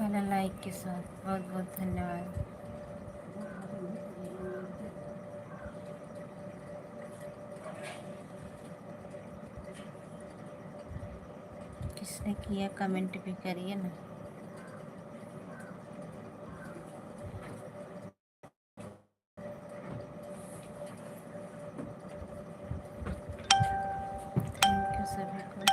Channel like के साथ बहुत बहुत धन्यवाद। किसने किया कमेंट भी करिए ना। थैंक यू सभी को।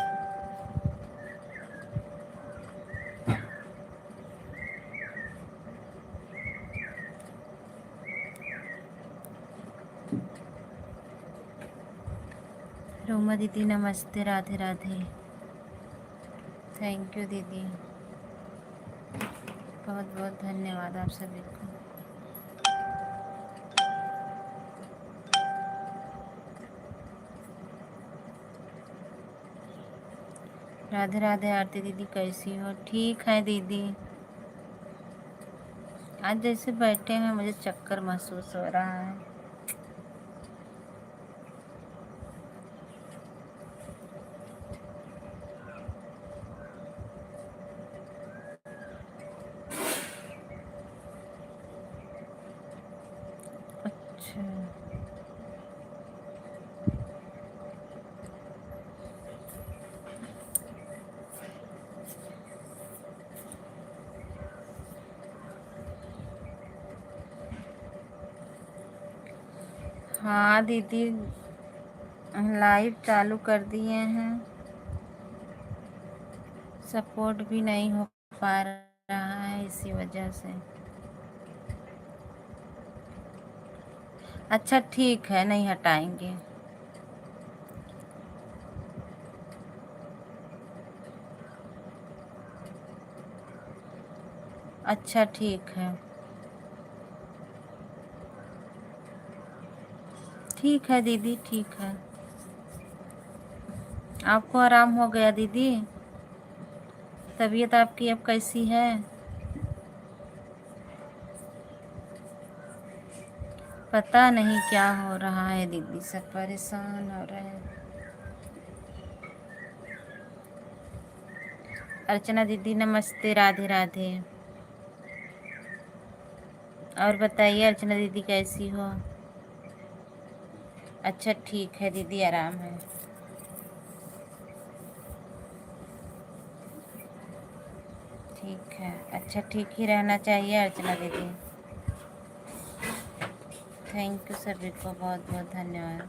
रोमा दीदी नमस्ते, राधे राधे। थैंक यू दीदी, बहुत बहुत धन्यवाद आप सभी को। राधे राधे आरती दीदी, कैसी हो? ठीक है दीदी। आज जैसे बैठे हैं मुझे चक्कर महसूस हो रहा है। अच्छा, हाँ दीदी, लाइव चालू कर दिए हैं। सपोर्ट भी नहीं हो पा रहा है इसी वजह से। अच्छा ठीक है, नहीं हटाएंगे। अच्छा ठीक है, ठीक है दीदी, ठीक है। आपको आराम हो गया दीदी? तबीयत आपकी अब कैसी है? पता नहीं क्या हो रहा है दीदी, सब परेशान हो रहे हैं। अर्चना दीदी नमस्ते, राधे राधे। और बताइए अर्चना दीदी कैसी हो? अच्छा ठीक है दीदी, आराम है। ठीक है, अच्छा ठीक ही रहना चाहिए अर्चना दीदी। थैंक यू सभी को, बहुत बहुत धन्यवाद।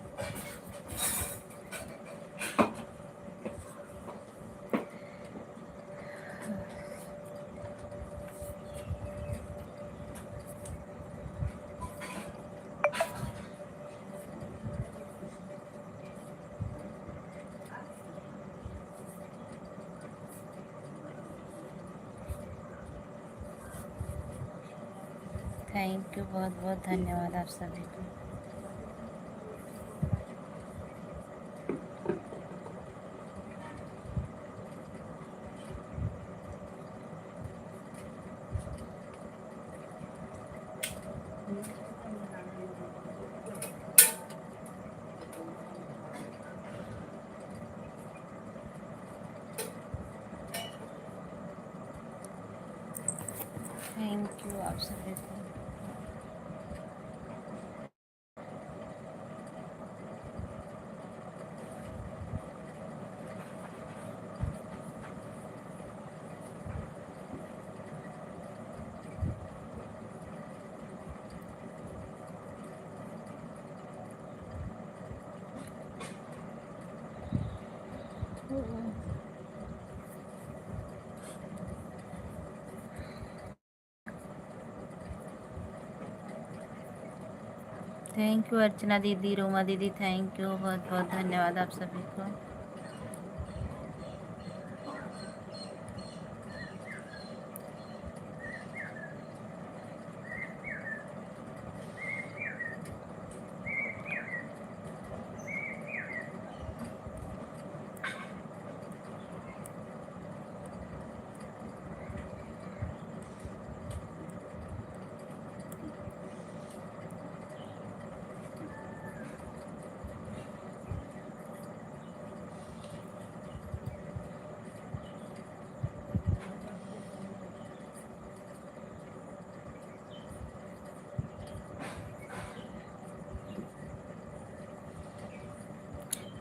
थैंक यू, बहुत बहुत धन्यवाद आप सभी को। थैंक यू आप सभी को। थैंक यू अर्चना दीदी, रोमा दीदी, थैंक यू, बहुत बहुत धन्यवाद आप सभी को।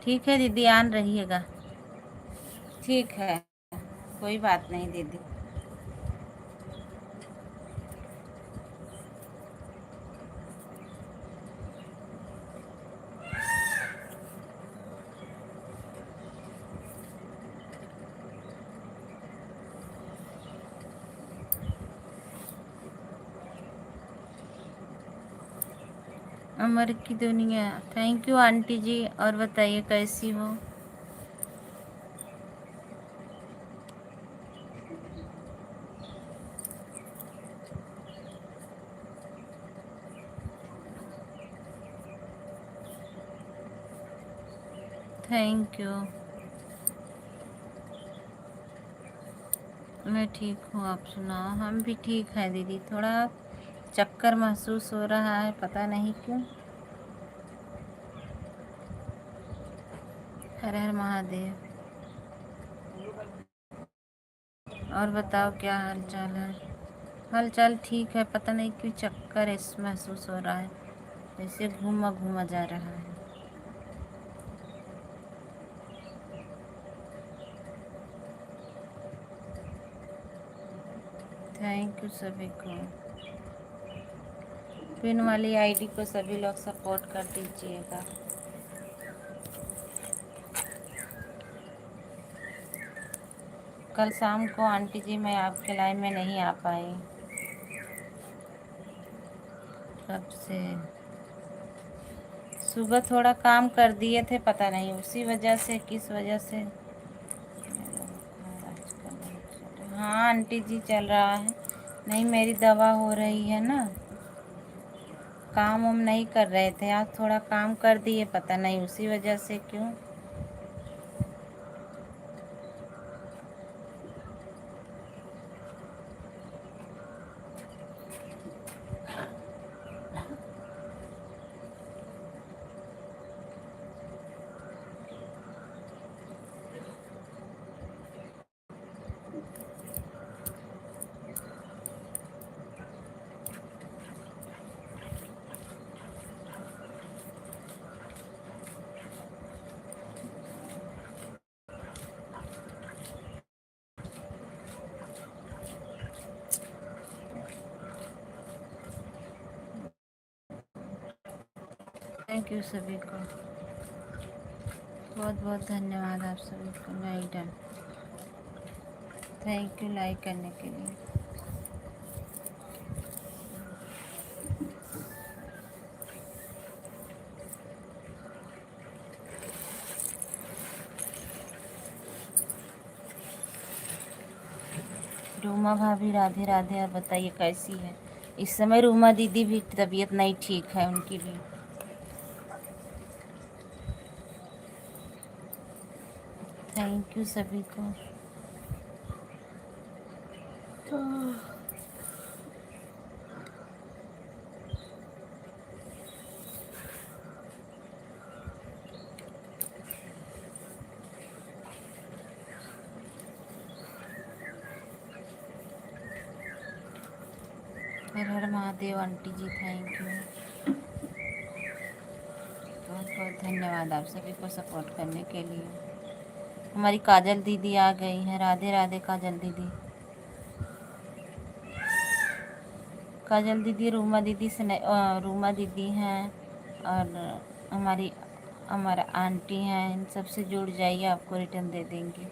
ठीक है दीदी, आन रहिएगा। ठीक है, कोई बात नहीं दीदी। अमर की दुनिया, थैंक यू आंटी जी। और बताइए कैसी हो? Thank you. मैं ठीक हूँ, आप सुनाओ? हम भी ठीक हैं दीदी, थोड़ा चक्कर महसूस हो रहा है, पता नहीं क्यों। हर हर महादेव। और बताओ क्या हाल चाल है? हाल चाल ठीक है, पता नहीं क्यों चक्कर ऐसे महसूस हो रहा है, जैसे घूमा घूमा जा रहा है। थैंक यू सभी को। पिन वाली आईडी को सभी लोग सपोर्ट कर दीजिएगा। कल शाम को आंटी जी मैं आपके लाइव में नहीं आ पाई। कब से? सुबह थोड़ा काम कर दिए थे, पता नहीं उसी वजह से, किस वजह से। हाँ आंटी जी चल रहा है। नहीं, मेरी दवा हो रही है ना, काम हम नहीं कर रहे थे, आज थोड़ा काम कर दिए, पता नहीं उसी वजह से क्यों। थैंक यू सभी को, बहुत बहुत धन्यवाद आप सभी को। Like done, thank you like करने के लिए। रूमा भाभी राधे राधे। आप बताइए कैसी है? इस समय रूमा दीदी भी तबीयत नहीं ठीक है, उनकी भी। थैंक यू सभी को। हर हर Mahadev aunty ji, thank you, बहुत बहुत धन्यवाद आप सभी को सपोर्ट करने के लिए। हमारी काजल दीदी आ गई हैं, राधे राधे काजल दीदी। काजल दीदी रूमा दीदी से रूमा दीदी हैं, और हमारी हमारा आंटी हैं, इन सब से जुड़ जाइए, आपको रिटर्न दे देंगे।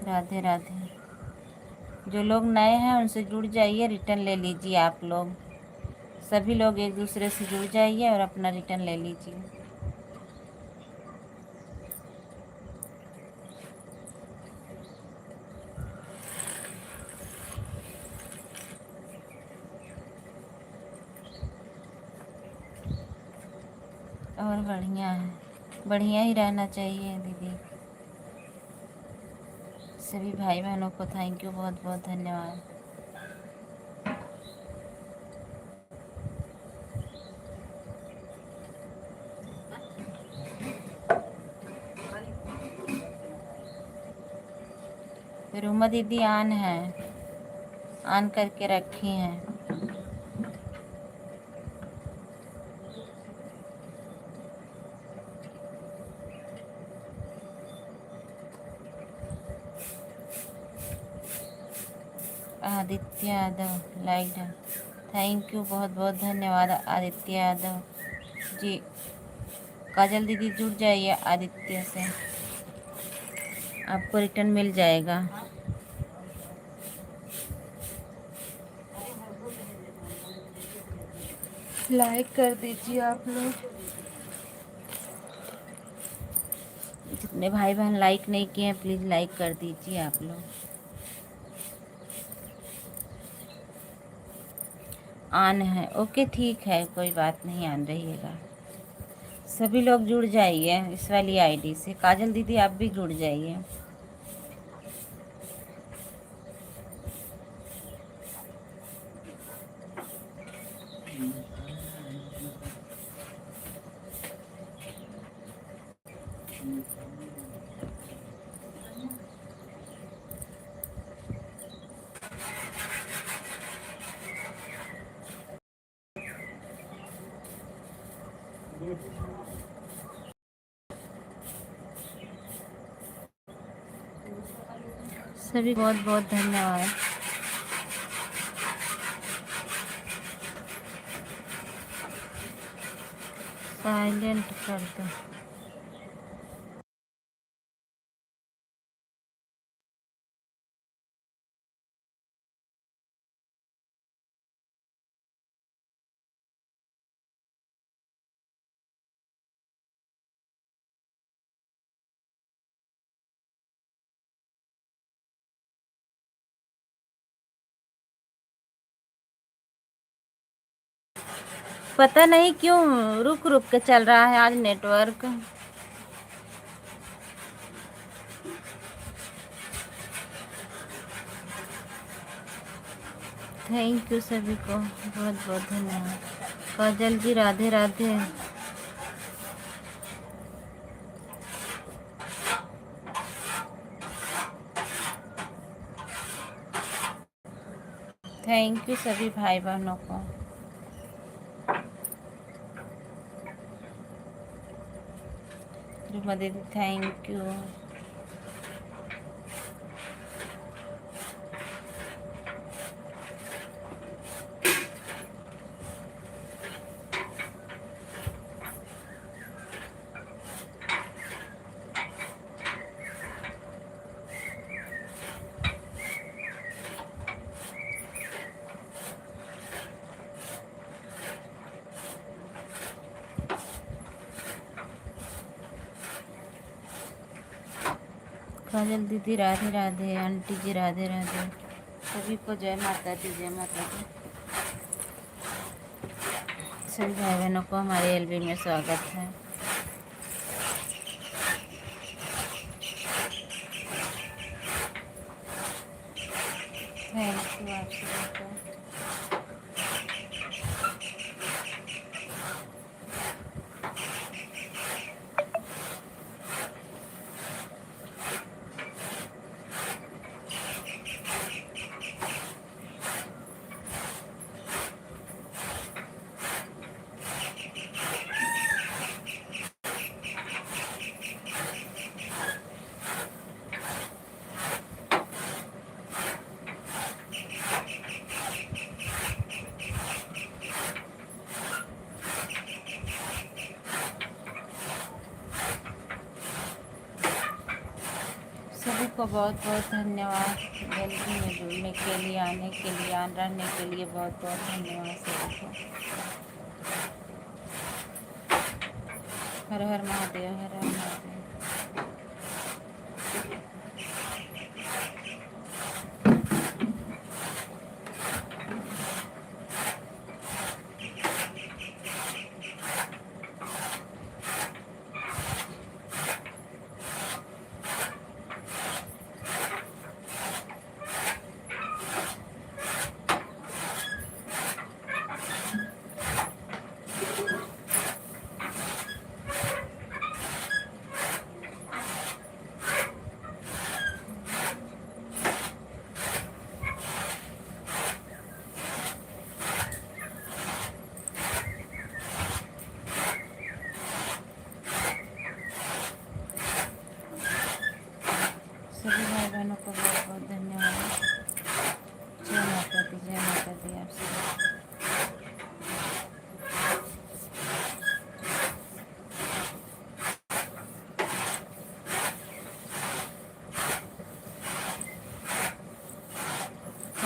राधे राधे। जो लोग नए हैं उनसे जुड़ जाइए, रिटर्न ले लीजिए आप लोग। सभी लोग एक दूसरे से जुड़ जाइए और अपना रिटर्न ले लीजिए। और बढ़िया है, बढ़िया ही रहना चाहिए दीदी। सभी भाई बहनों को थैंक यू, बहुत बहुत धन्यवाद। रूमा दीदी ऑन है, ऑन करके रखी हैं। Aditya Yadav like done. Thank you, बहुत बहुत धन्यवाद आदित्य यादव जी। काजल दीदी जुड़ जाइए आदित्य से, आपको रिटर्न मिल जाएगा। लाइक कर दीजिए आप लोग, जितने भाई बहन लाइक नहीं किए हैं प्लीज़ लाइक कर दीजिए आप लोग। ऑन है, ओके ठीक है, कोई बात नहीं, ऑन रहिएगा। सभी लोग जुड़ जाइए इस वाली आईडी से। काजल दीदी आप भी जुड़ जाइए। सभी बहुत बहुत धन्यवाद। साइलेंट कर दो। पता नहीं क्यों रुक रुक के चल रहा है आज नेटवर्क। थैंक यू सभी को, बहुत बहुत धन्यवाद। काजल जी राधे राधे। थैंक यू सभी भाई बहनों को। रूमा दीदी थैंक यू। काजल दीदी राधे राधे, आंटी जी राधे राधे, सभी को जय माता दी, जय माता दी। सभी भाई बहनों को हमारे एलबी में स्वागत है। थैंक यू आप सभी को। सभी को बहुत बहुत धन्यवाद एलबी में जुड़ने के लिए, आने के लिए, आन रहने के लिए बहुत बहुत धन्यवाद सभी को। हर हर महादेव, हर हर महादेव।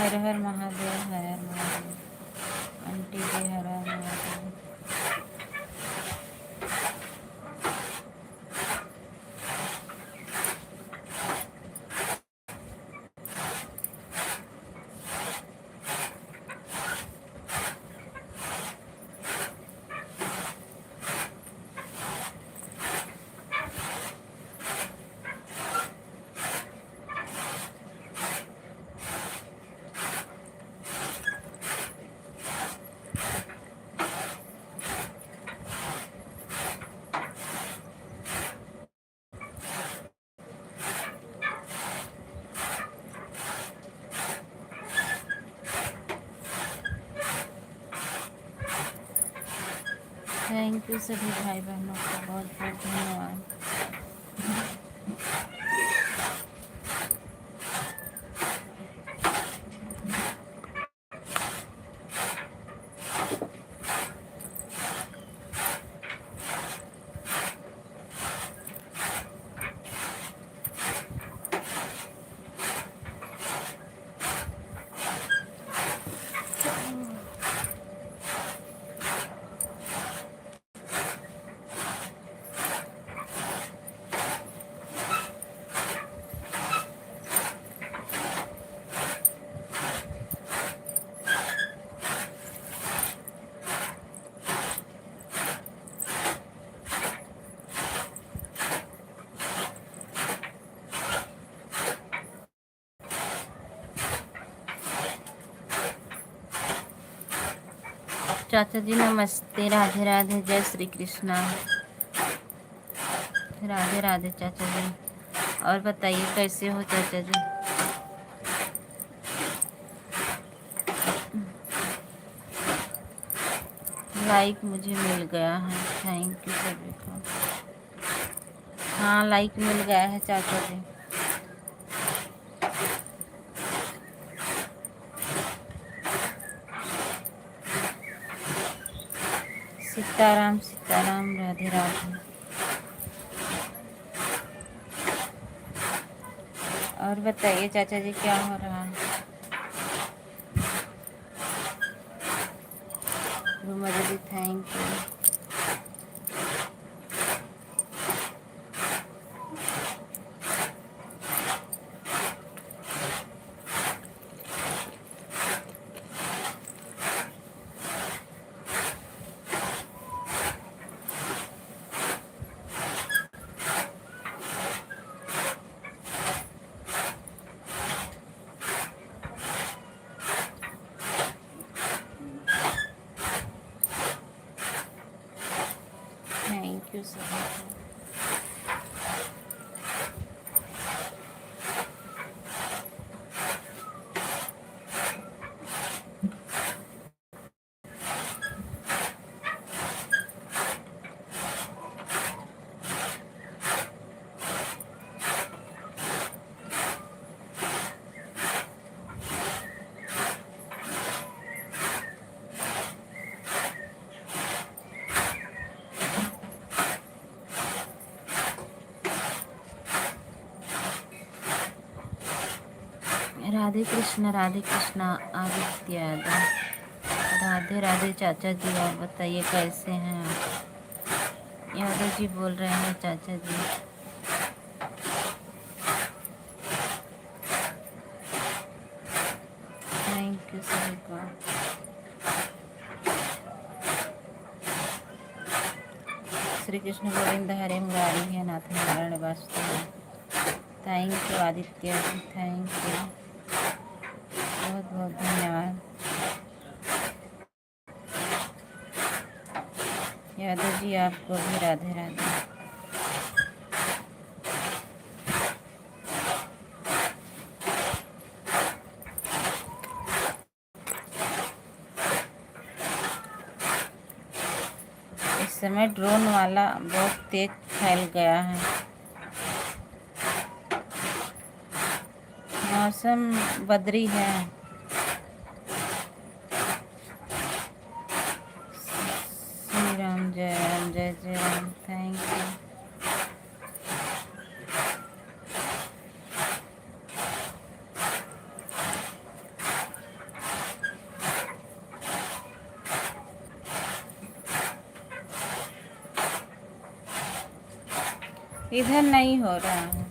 हर हर महादेव, हर हर महादेव। आंटी जी हर हर महादेव। थैंक यू सभी भाई बहनों को बहुत बहुत धन्यवाद। चाचा जी नमस्ते, राधे राधे, जय श्री कृष्णा। राधे राधे चाचा जी। और बताइए कैसे हो चाचा जी? लाइक मुझे मिल गया है, थैंक यू सभी को। हाँ लाइक मिल गया है चाचा जी। सीताराम सीताराम, राधे राधे। और बताइए चाचा जी क्या हो रहा है? रूमा दीदी thank you. Thank you sir. Radhe Krishna Aditya Yadav. Radhe Radhe चाचा जी। और बताइए कैसे हैं आप? यादव जी बोल रहे हैं चाचा जी। थैंक यू सभी को। श्री कृष्ण गोविंद हरे मुरारी है नाथ Narayan Vasudev. Thank you Aditya ji, thank you, बहुत बहुत धन्यवाद। यादव जी आपको भी राधे राधे। इस समय ड्रोन वाला बहुत तेज फैल गया है। मौसम बदरी है। श्री राम जय राम, जय जय राम, थैंक यू। इधर नहीं हो रहा है।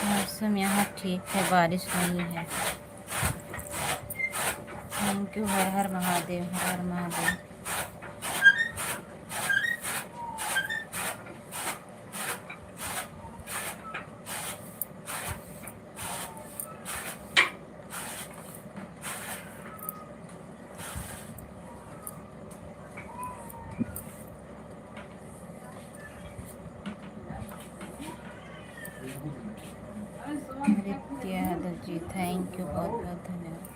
मौसम यहाँ ठीक है, बारिश नहीं है। Thank you. हर हर महादेव, हर हर महादेव। नित्य यादव जी, थैंक यू, बहुत बहुत धन्यवाद।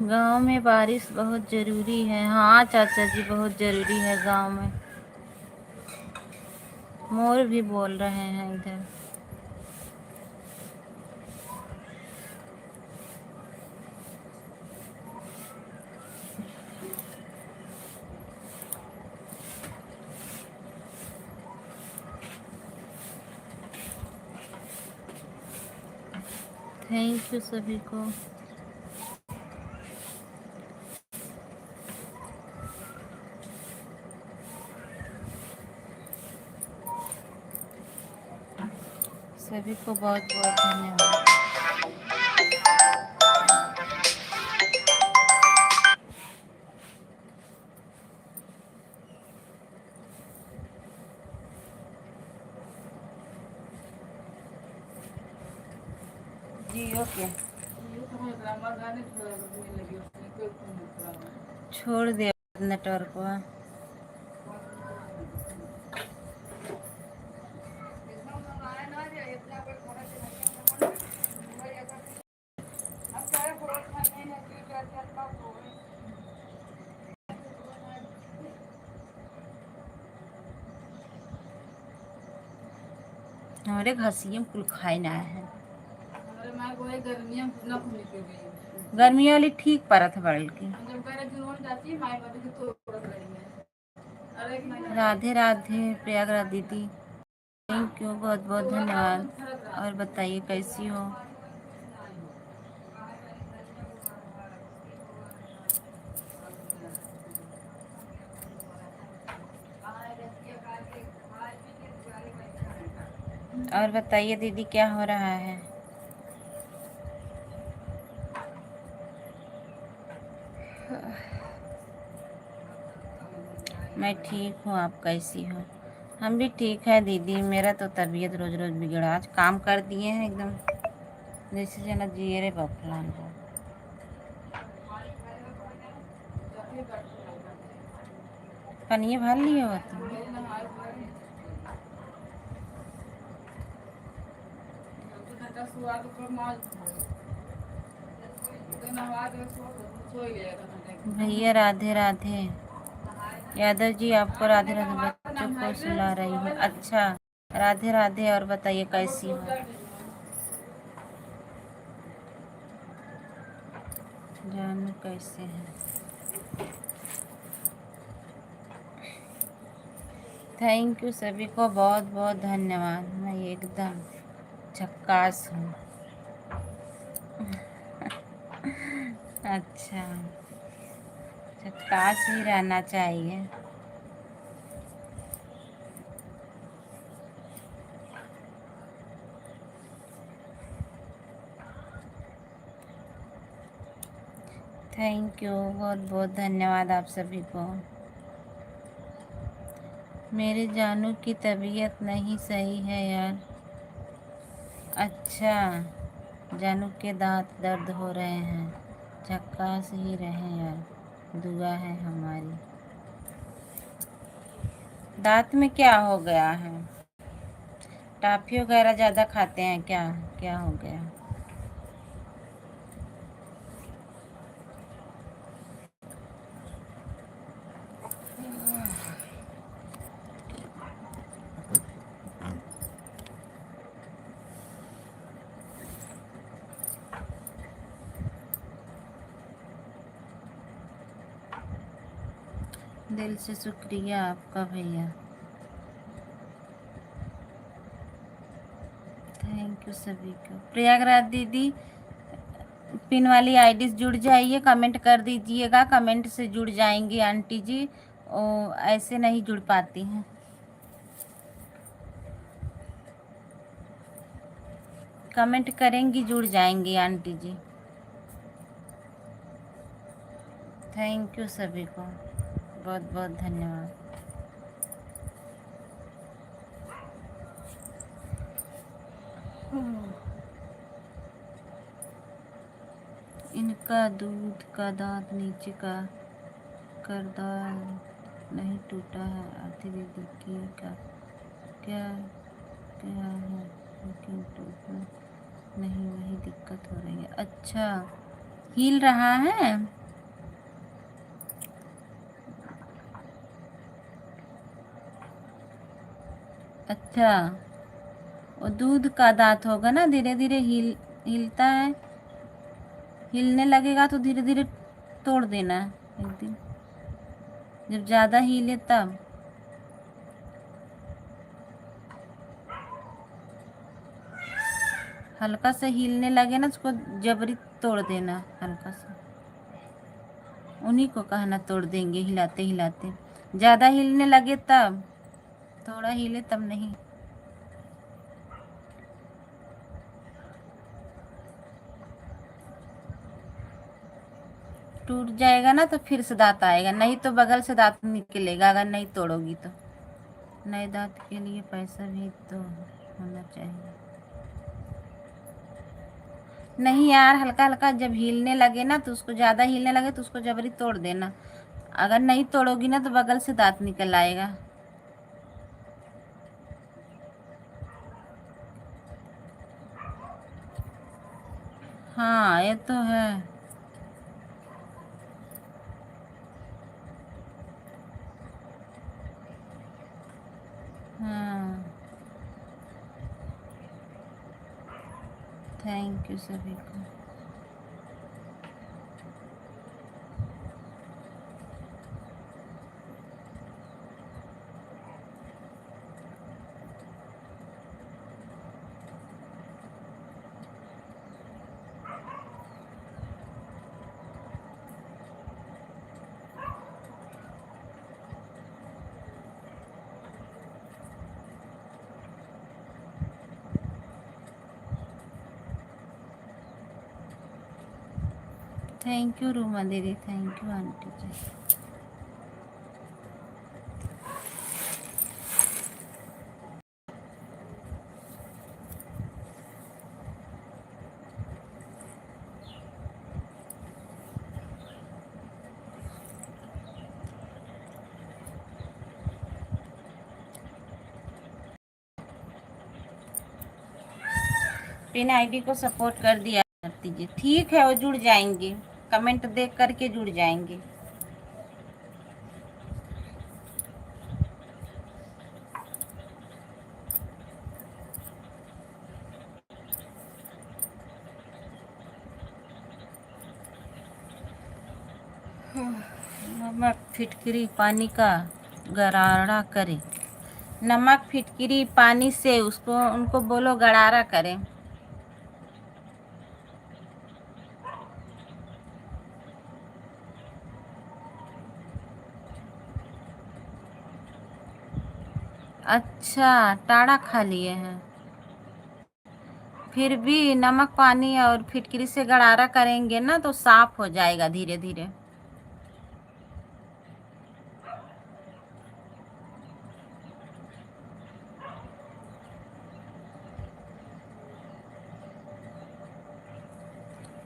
गांव में बारिश बहुत ज़रूरी है। हाँ चाचा जी, बहुत ज़रूरी है गांव में। मोर भी बोल रहे हैं इधर। थैंक यू सभी को। सभी को बहुत बहुत धन्यवाद। जी ओके। छोड़ दिया नेटवर्क को। हमारे घसियम कुल खाए ना है। गर्मी वाली ठीक परत बल्कि। राधे राधे प्रयागराज दीदी, थैंक यू, बहुत बहुत धन्यवाद। और बताइए कैसी हो? और बताइए दीदी क्या हो रहा है? मैं ठीक हूँ, आप कैसी हो? हम भी ठीक है दीदी। मेरा तो तबीयत रोज रोज बिगड़ा। आज काम कर दिए हैं एकदम जैसे जना जिए रे बफलान को। पनिए भर लिए हो तुम? भैया राधे राधे। यादव जी आपको राधे राधे। बच्चों को सुला रही हूँ। अच्छा, राधे राधे। और बताइए कैसी हो? जानू कैसे हैं? थैंक यू सभी को, बहुत बहुत धन्यवाद। मैं एकदम झक्कास हूँ। अच्छा, झक्कास ही रहना चाहिए। थैंक यू, बहुत बहुत धन्यवाद आप सभी को। मेरे जानू की तबीयत नहीं सही है यार। अच्छा, जानू के दांत दर्द हो रहे हैं। झक्कास ही रहे यार, दुआ है हमारी। दांत में क्या हो गया है? टॉफी वगैरह ज़्यादा खाते हैं क्या? क्या हो गया? दिल से शुक्रिया आपका भैया, थैंक यू सभी को। प्रयागराज दीदी, पिन वाली आईडी से जुड़ जाइए, कमेंट कर दीजिएगा, कमेंट से जुड़ जाएंगी आंटी जी। ऐसे नहीं जुड़ पाती हैं। कमेंट करेंगी जुड़ जाएंगी आंटी जी। थैंक यू सभी को, बहुत बहुत धन्यवाद। इनका दूध का दांत नीचे का करदार नहीं टूटा है, आधी दीदी की का क्या क्या है, लेकिन टूटना नहीं, वही दिक्कत हो रही है। अच्छा, हिल रहा है। अच्छा, वो दूध का दांत होगा ना, धीरे धीरे हिलता है। हिलने लगेगा तो धीरे धीरे तोड़ देना एक दिन, जब ज़्यादा हिले तब। हल्का सा हिलने लगे ना, उसको जबरी तोड़ देना हल्का सा। उन्हीं को कहना तोड़ देंगे हिलाते हिलाते। ज़्यादा हिलने लगे तब, थोड़ा हिले तब नहीं। टूट जाएगा ना तो फिर से दांत आएगा, नहीं तो बगल से दांत निकलेगा अगर नहीं तोड़ोगी तो। नए दांत के लिए पैसा भी तो होना चाहिए। नहीं यार, हल्का हल्का जब हिलने लगे ना, तो उसको ज़्यादा हिलने लगे तो उसको जबरी तोड़ देना। अगर नहीं तोड़ोगी ना तो बगल से दांत निकल आएगा। हाँ, ये तो है। हाँ, थैंक यू सभी को। थैंक यू रूमा दीदी, thank you aunty ji. Pin ID को सपोर्ट कर दिया करती जी, ठीक है, वो जुड़ जाएंगे, कमेंट देख करके जुड़ जाएंगे। नमक फिटकरी पानी का गरारा करें। नमक फिटकरी पानी से उसको, उनको बोलो गरारा करें। अच्छा, टाड़ा खा लिए हैं। फिर भी नमक पानी और फिटकरी से गरारा करेंगे ना तो साफ हो जाएगा धीरे धीरे। 。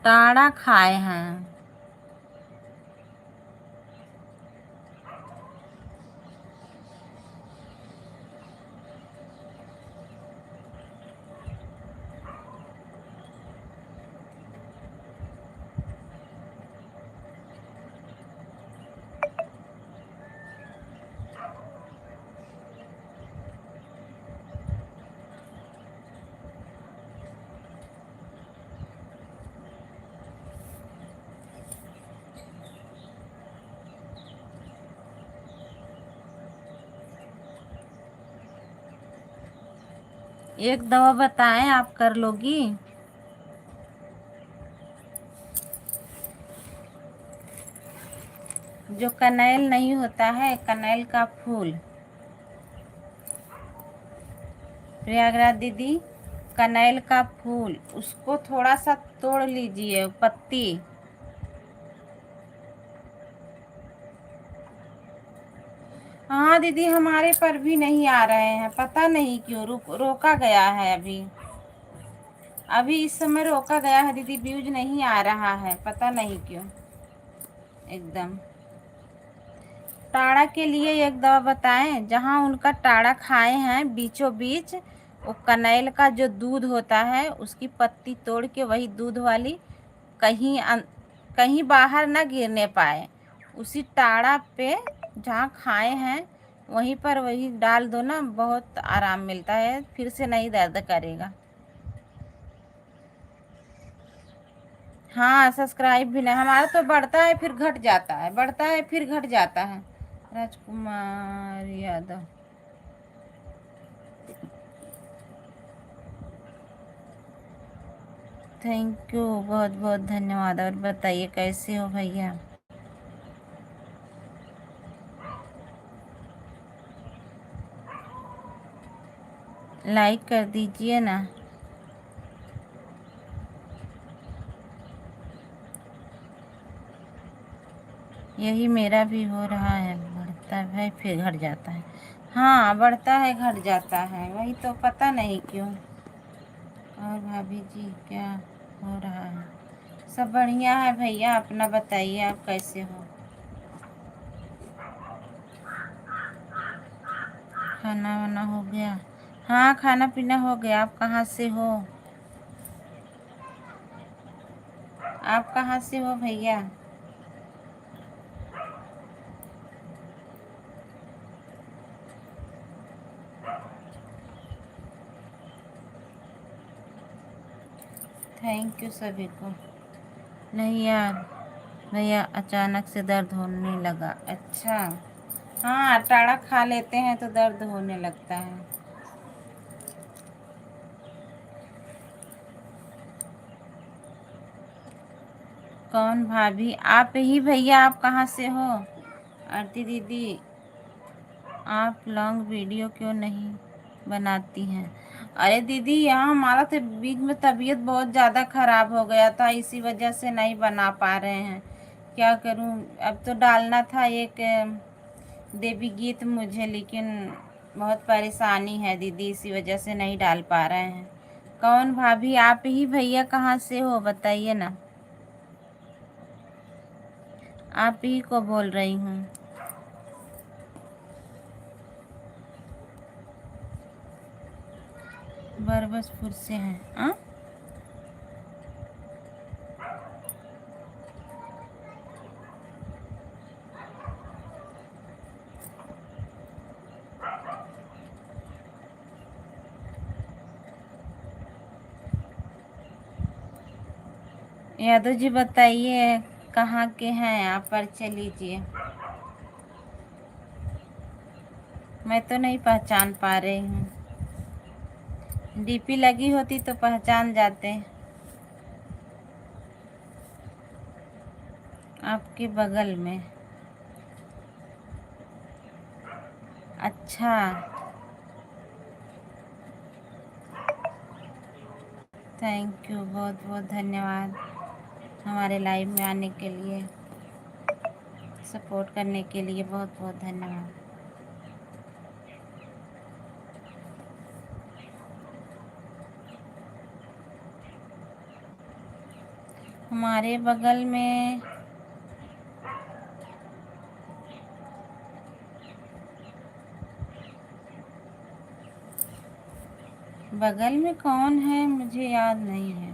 टाड़ा खाए हैं। एक दवा बताएं, आप कर लोगी? जो कनैल नहीं होता है, कनैल का फूल। प्रयागराज दीदी, कनैल का फूल, उसको थोड़ा सा तोड़ लीजिए, पत्ती। हाँ दीदी, हमारे पर भी नहीं आ रहे हैं, पता नहीं क्यों रोका गया है अभी। अभी इस समय रोका गया है दीदी, व्यूज नहीं आ रहा है, पता नहीं क्यों। एकदम टाड़ा के लिए एक दवा बताएं, जहां उनका टाड़ा खाए हैं बीचों बीच, वो कनैल का जो दूध होता है उसकी पत्ती तोड़ के, वही दूध वाली, कहीं कहीं बाहर ना गिरने पाए, उसी टाड़ा पे जहाँ खाए हैं वहीं पर वही डाल दो ना, बहुत आराम मिलता है, फिर से नहीं दर्द करेगा। हाँ, सब्सक्राइब भी नहीं, हमारा तो बढ़ता है फिर घट जाता है, बढ़ता है फिर घट जाता है। राजकुमार यादव, थैंक यू, बहुत बहुत धन्यवाद। और बताइए कैसे हो भैया? लाइक कर दीजिए ना। यही मेरा भी हो रहा है, बढ़ता है फिर घट जाता है। हाँ, बढ़ता है घट जाता है, वही तो पता नहीं क्यों। और भाभी जी क्या हो रहा है? सब बढ़िया है भैया, अपना बताइए, आप कैसे हो? खाना वाना हो गया? हाँ, खाना पीना हो गया। आप कहाँ से हो? आप कहाँ से हो भैया? थैंक यू सभी को। नहीं यार भैया, अचानक से दर्द होने लगा। अच्छा, हाँ, टाड़ा खा लेते हैं तो दर्द होने लगता है। कौन भाभी? आप ही भैया, आप कहाँ से हो? आरती दीदी, आप लॉन्ग वीडियो क्यों नहीं बनाती हैं? अरे दीदी, यहाँ हमारा तो बीच में तबीयत बहुत ज़्यादा ख़राब हो गया था, इसी वजह से नहीं बना पा रहे हैं। क्या करूँ? अब तो डालना था एक देवी गीत मुझे, लेकिन बहुत परेशानी है दीदी, इसी वजह से नहीं डाल पा रहे हैं। कौन भाभी? आप ही भैया, कहाँ से हो बताइए ना। आप ही को बोल रही हूँ। बरबसपुर से हैं? हाँ, यादव जी बताइए कहाँ के हैं आप? परिचय लीजिए। मैं तो नहीं पहचान पा रही हूँ। डीपी लगी होती तो पहचान जाते। आपके बगल में? अच्छा, थैंक यू, बहुत बहुत धन्यवाद हमारे लाइव में आने के लिए, सपोर्ट करने के लिए बहुत बहुत धन्यवाद। हमारे बगल में कौन है मुझे याद नहीं है।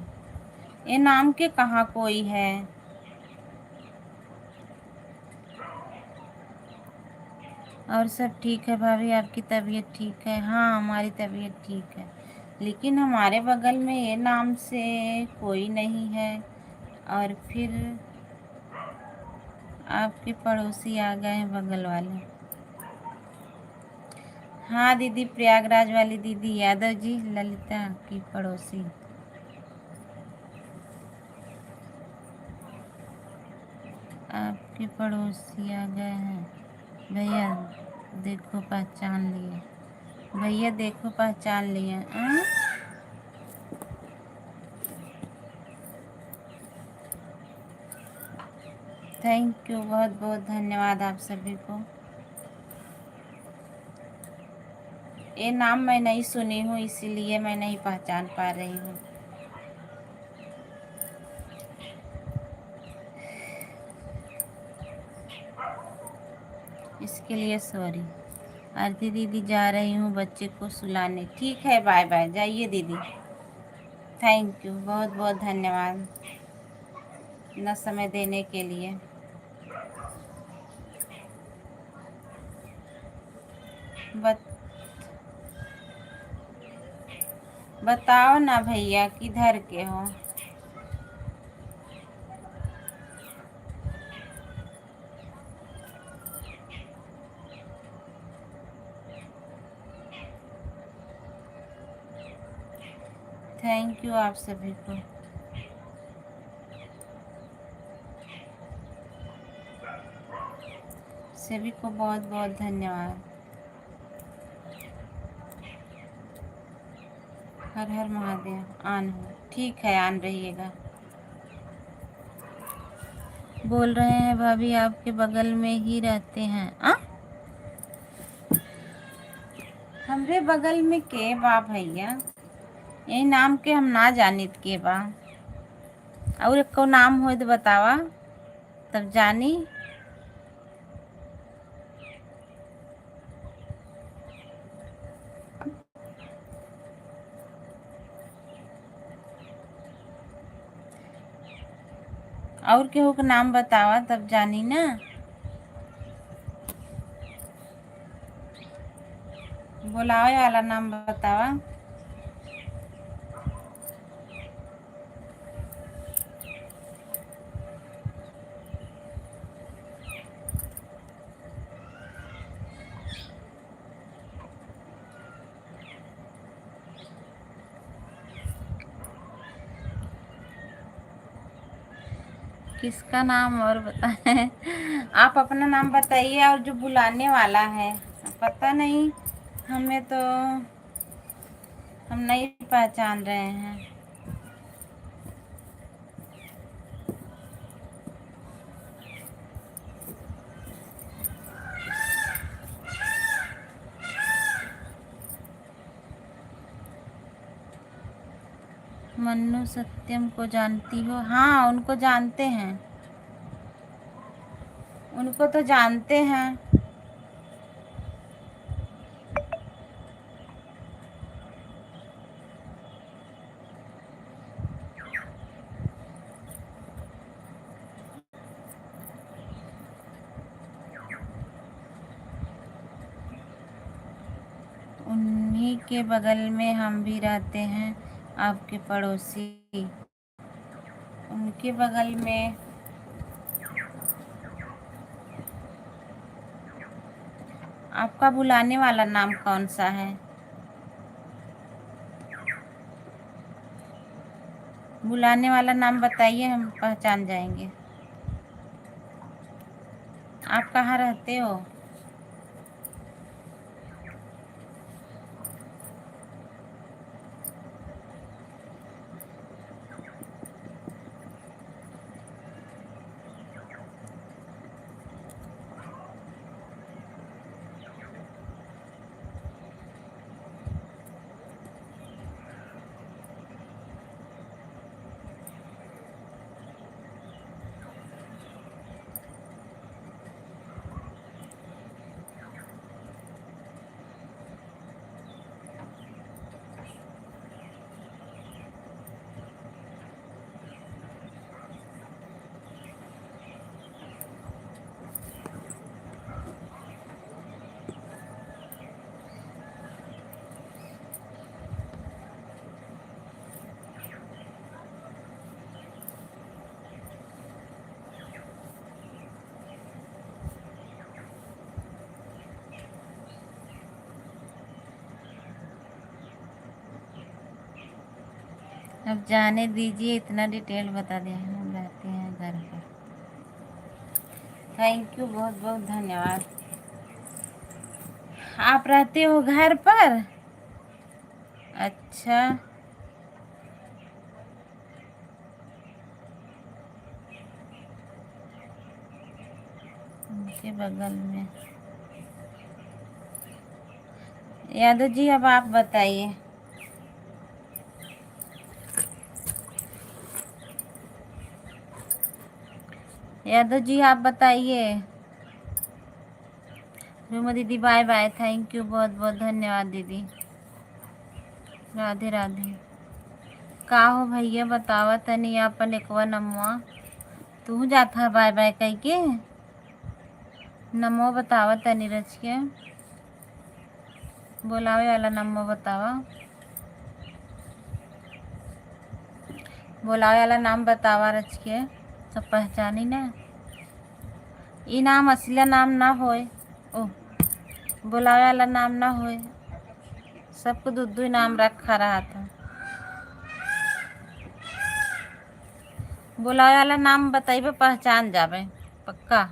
ये नाम के कहाँ कोई है। और सब ठीक है भाभी, आपकी तबीयत ठीक है? हाँ, हमारी तबीयत ठीक है, लेकिन हमारे बगल में ये नाम से कोई नहीं है। और फिर आपके पड़ोसी आ गए हैं बगल वाले। हाँ दीदी, प्रयागराज वाली दीदी यादव जी, ललिता की पड़ोसी। आपके पड़ोसी आ गए हैं। भैया देखो पहचान लिए, भैया देखो पहचान लिए। थैंक यू, बहुत बहुत धन्यवाद आप सभी को। ये नाम मैं नहीं सुनी हूँ, इसीलिए मैं नहीं पहचान पा रही हूँ। इसके लिए सॉरी। आरती दीदी जा रही हूँ बच्चे को सुलाने। ठीक है, बाय बाय, जाइए दीदी। थैंक यू, बहुत बहुत धन्यवाद इतना समय देने के लिए। बताओ ना भैया, किधर के हो? थैंक यू आप सभी को। सभी को बहुत बहुत धन्यवाद। हर हर महादेव। आन हो, ठीक है, आन रहिएगा। बोल रहे हैं भाभी आपके बगल में ही रहते हैं। हमरे बगल में के बा भैया? यही नाम के हम ना जानित के बा। और एक को नाम हो तो बतावा, तब जानी। और केहू का नाम बतावा, तब जानी ना। बुलावे वाला नाम बतावा। किसका नाम और बताएं? आप अपना नाम बताइए, और जो बुलाने वाला है पता नहीं हमें तो, हम नहीं पहचान रहे हैं। मन्नू सत्यम को जानती हो? हाँ, उनको जानते हैं, उनको तो जानते हैं। उन्हीं के बगल में हम भी रहते हैं, आपके पड़ोसी। उनके बगल में आपका बुलाने वाला नाम कौन सा है? बुलाने वाला नाम बताइए, हम पहचान जाएंगे। आप कहाँ रहते हो? अब जाने दीजिए, इतना डिटेल बता दिया। हम रहते हैं घर पर। थैंक यू, बहुत बहुत धन्यवाद। आप रहते हो घर पर? अच्छा, उनके बगल में। यादव जी, अब आप बताइए। यादव जी आप बताइए। रूमा दीदी बाय बाय, थैंक यू, बहुत बहुत धन्यवाद दीदी। राधे राधे। का हो भैया बतावा तनी अपन एकवा नमवा। तू जाता बाय बाय कह के नमो बतावा तनी रच के। बोलावे वाला नमो बतावा। बोलावे वाला नाम बतावा रच के, सब पहचानी ना। ई नाम असलिया नाम ना होए। ओ, बुलावे वाला नाम ना होए। सबको दूध नाम रखा रहा था। बुलावे वाला नाम बताइबे, पहचान जावे पक्का।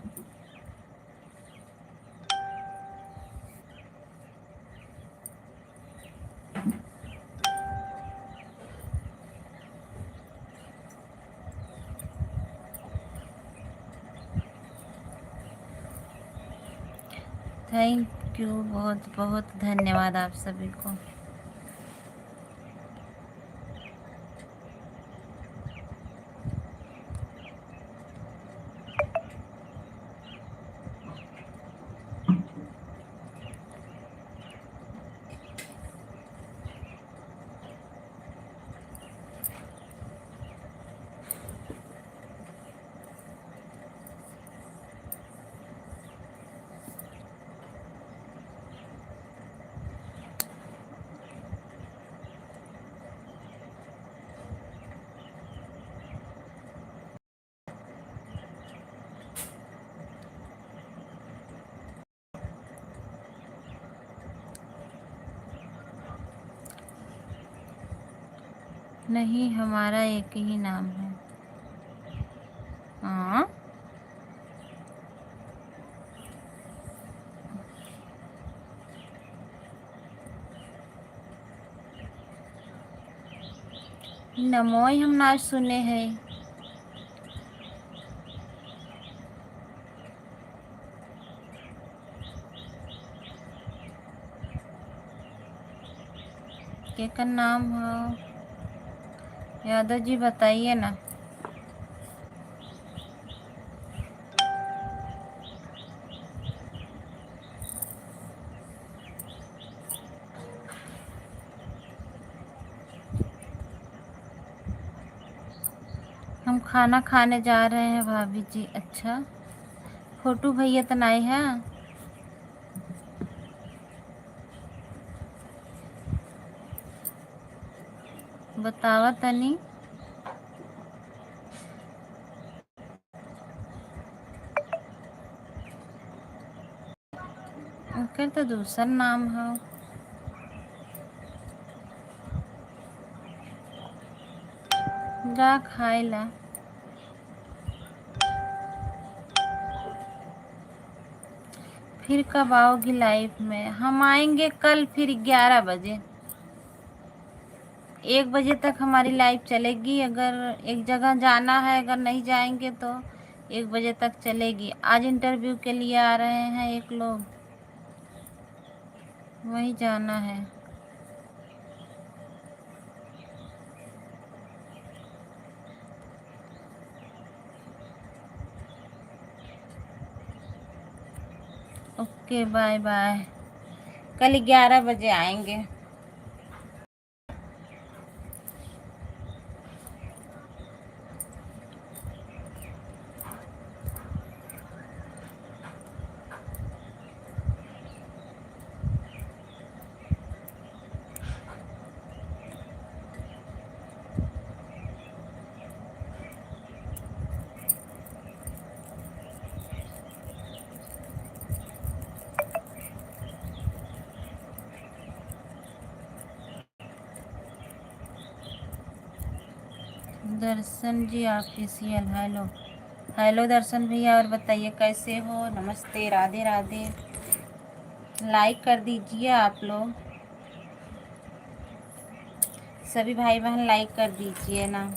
थैंक यू, बहुत बहुत धन्यवाद आप सभी को। नहीं, हमारा एक ही नाम है। हाँ, नमो ही हम ना सुने हैं। के नाम हो? यादव जी बताइए ना। हम खाना खाने जा रहे हैं भाभी जी। अच्छा, फोटू भैया तो नहीं है? बतावा तनी। उनका तो दूसरा नाम है। जा खाए ला। फिर कब आओगी लाइफ में? हम आएंगे कल, फिर 11 बजे। 1 बजे तक हमारी लाइफ चलेगी। अगर एक जगह जाना है, अगर नहीं जाएंगे तो 1 बजे तक चलेगी। आज इंटरव्यू के लिए आ रहे हैं एक लोग, वहीं जाना है। Okay, bye bye. कल 11 बजे आएंगे। Darshan ji official, hello hello Darshan भैया, और बताइए कैसे हो? नमस्ते, राधे राधे। लाइक कर दीजिए आप लोग, सभी भाई बहन लाइक कर दीजिए ना।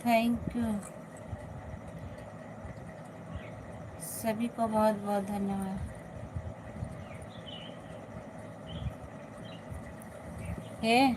थैंक यू, सभी को बहुत बहुत धन्यवाद। हे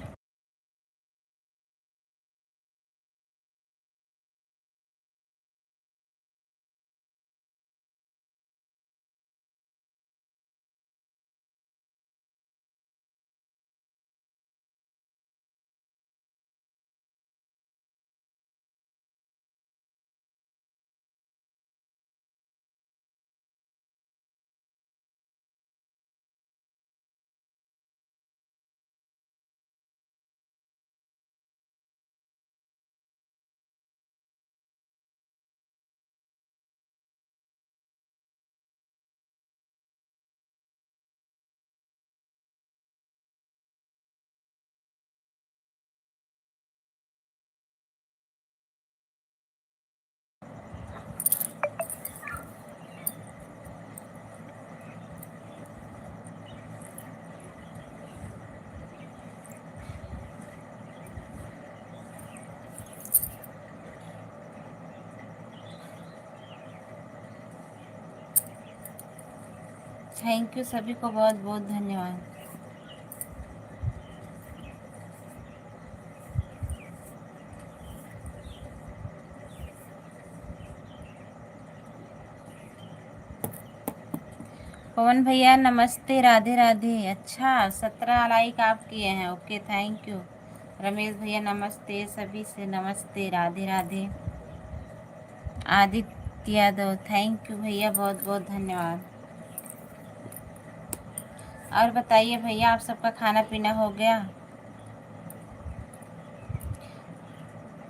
थैंक यू, सभी को बहुत बहुत धन्यवाद। पवन भैया नमस्ते, राधे राधे। अच्छा, 17 लाइक आप किए हैं, ओके थैंक यू। रमेश भैया नमस्ते, सभी से नमस्ते, राधे राधे। आदित्य यादव थैंक यू भैया, बहुत बहुत धन्यवाद। और बताइए भैया, आप सबका खाना पीना हो गया?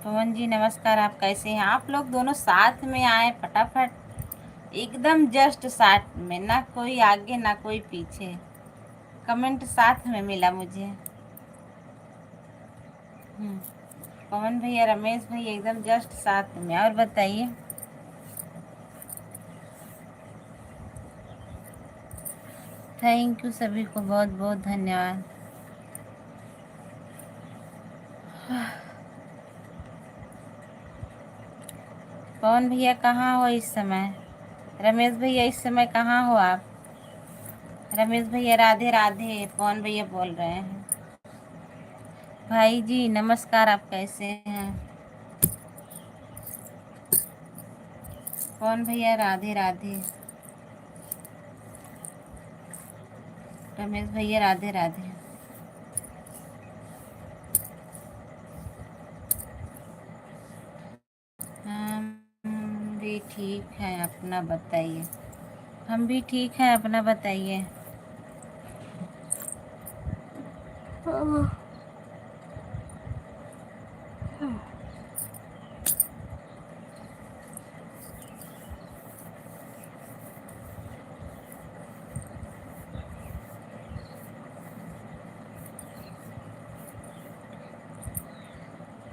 पवन जी नमस्कार, आप कैसे हैं? आप लोग दोनों साथ में आए फटाफट, एकदम जस्ट साथ में, ना कोई आगे ना कोई पीछे, कमेंट साथ में मिला मुझे। पवन भैया, रमेश भैया एकदम जस्ट साथ में। और बताइए, थैंक यू, सभी को बहुत बहुत धन्यवाद। पवन भैया कहाँ हो इस समय? रमेश भैया इस समय कहाँ हो आप? रमेश भैया राधे राधे, पवन भैया बोल रहे हैं। भाई जी नमस्कार, आप कैसे हैं? पवन भैया राधे राधे, रमेश भैया राधे राधे। हम भी ठीक हैं, अपना बताइए। हम भी ठीक हैं, अपना बताइए।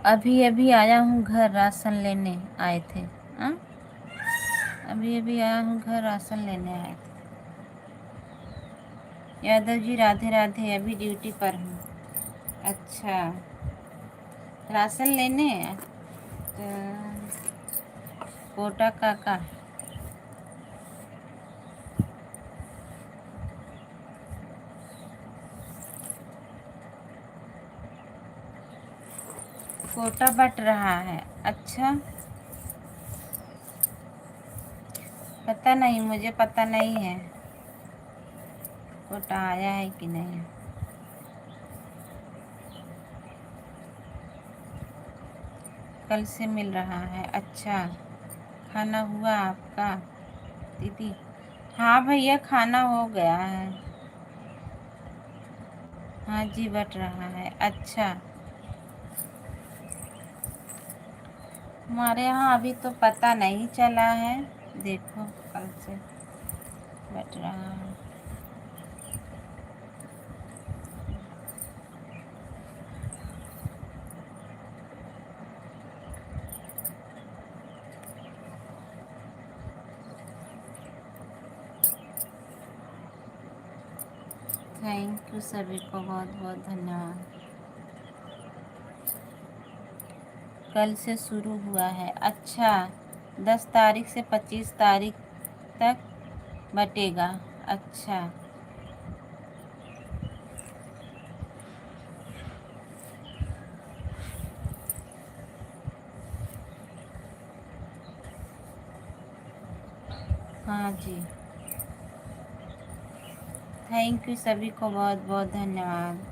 अभी अभी आया हूँ घर, राशन लेने आए थे। हाँ, अभी अभी आया हूँ घर, राशन लेने आए थे। यादव जी राधे राधे, अभी ड्यूटी पर हूँ। अच्छा, राशन लेने तो कोटा काका, कोटा बट रहा है। अच्छा, पता नहीं, मुझे पता नहीं है कोटा आया है कि नहीं। कल से मिल रहा है। अच्छा, खाना हुआ आपका दीदी? हाँ भैया, खाना हो गया है। हाँ जी, बट रहा है। अच्छा, हमारे यहाँ अभी तो पता नहीं चला है, देखो कल से बट रहा है। थैंक यू सभी को, बहुत बहुत धन्यवाद। कल से शुरू हुआ है, अच्छा। 10 तारीख से 25 तारीख तक बटेगा, अच्छा। हाँ जी, थैंक यू सभी को, बहुत बहुत धन्यवाद।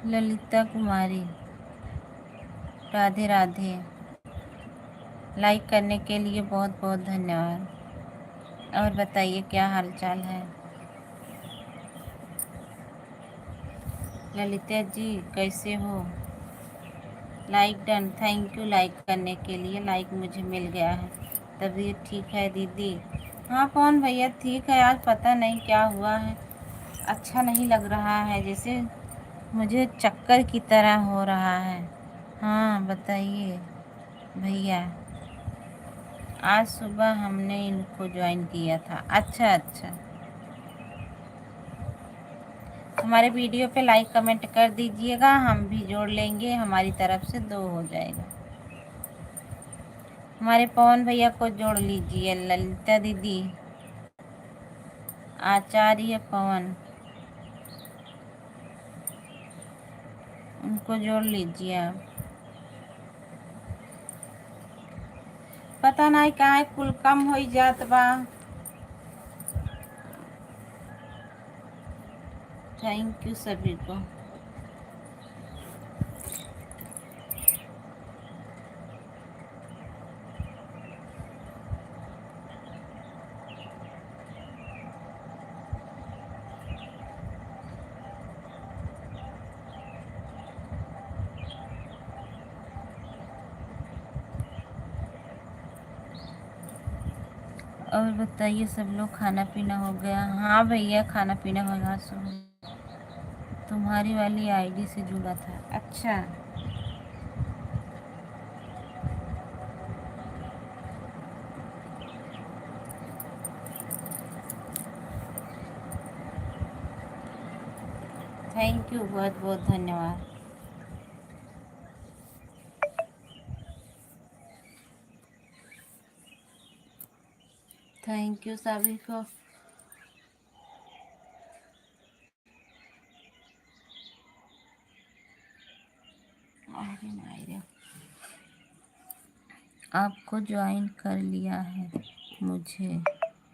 ललिता कुमारी, राधे राधे। लाइक करने के लिए बहुत बहुत धन्यवाद। और बताइए क्या हाल चाल है। ललिता जी कैसे हो। Like done, thank you like करने के लिए। लाइक मुझे मिल गया है। तबीयत ठीक है दीदी। हाँ पवन भैया ठीक है, आज पता नहीं क्या हुआ है, अच्छा नहीं लग रहा है, जैसे मुझे चक्कर की तरह हो रहा है। हाँ बताइए भैया। आज सुबह हमने इनको ज्वाइन किया था, अच्छा अच्छा। हमारे वीडियो पे लाइक कमेंट कर दीजिएगा, हम भी जोड़ लेंगे, हमारी तरफ से 2 हो जाएगा। हमारे पवन भैया को जोड़ लीजिए, ललिता दीदी, आचार्य पवन, उनको जोड़ लीजिए आप। पता नहीं काहे कुल कम हो जात बा। थैंक यू सभी को। और बताइए सब लोग, खाना पीना हो गया। हाँ भैया खाना पीना हो गया। सुबह तुम्हारी वाली आईडी से जुड़ा था, अच्छा। थैंक यू, बहुत बहुत धन्यवाद। थैंक यू सभी को। अरे मायरे, आपको ज्वाइन कर लिया है, मुझे